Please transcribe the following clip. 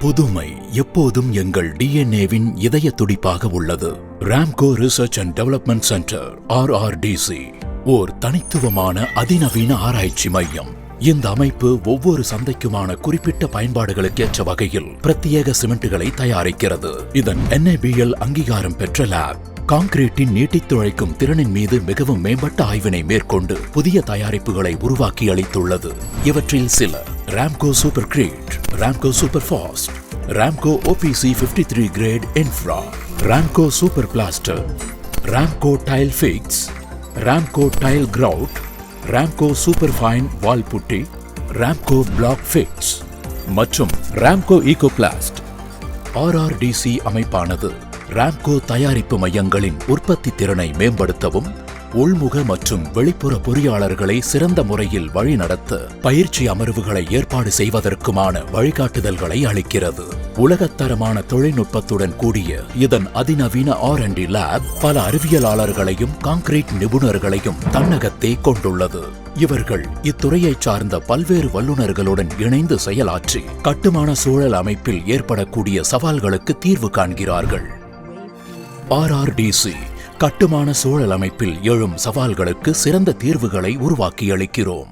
புதுமை எப்போதும் எங்கள் டிஎன்ஏவின் இதய துடிப்பாக உள்ளது. Ramco research and development centre RRDC ஓர் தனித்துவமான அதிநவீன ஆராய்ச்சி மையம். இந்த அமைப்பு ஒவ்வொரு சந்தைக்குமான குறிப்பிட்ட பயன்பாடுகளுக்கேற்ற வகையில் பிரத்யேக சிமெண்ட்களை தயாரிக்கிறது. இதன் NABL அங்கீகாரம் பெற்ற லேப் கான்கிரீட்டின் நீட்டித்துழைக்கும் திறனின் மீது மிகவும் மேம்பட்ட ஆய்வினை மேற்கொண்டு புதிய தயாரிப்புகளை உருவாக்கி அளித்துள்ளது. இவற்றில் சில Ramco supercrete, Ramco super fast, Ramco OPC 53 grade infra, Ramco super plaster, Ramco tile fix, Ramco tile grout, Ramco super fine wall putty, Ramco black fix மற்றும் ராம்கோ ஈகோபிளாஸ்ட். RRDC அமைப்பானது ராம்கோ தயாரிப்பு மையங்களின் உற்பத்தி திறனை மேம்படுத்தவும், உள்முக மற்றும் வெளிப்புற பொறியாளர்களை சிறந்த முறையில் வழிநடத்த பயிற்சி அமர்வுகளை ஏற்பாடு செய்வதற்குமான வழிகாட்டுதல்களை அளிக்கிறது. உலகத்தரமான தொழில்நுட்பத்துடன் கூடிய இதன் அதிநவீன R&D லேப் பல அறிவியலாளர்களையும் கான்கிரீட் நிபுணர்களையும் தன்னகத்தே கொண்டுள்ளது. இவர்கள் இத்துறையைச் சார்ந்த பல்வேறு வல்லுநர்களுடன் இணைந்து செயலாற்றி கட்டுமான சூழல் அமைப்பில் ஏற்படக்கூடிய சவால்களுக்கு தீர்வு காண்கிறார்கள். RRDC கட்டுமான சூழல் அமைப்பில் எழும் சவால்களுக்கு சிறந்த தீர்வுகளை உருவாக்கி அளிக்கிறோம்.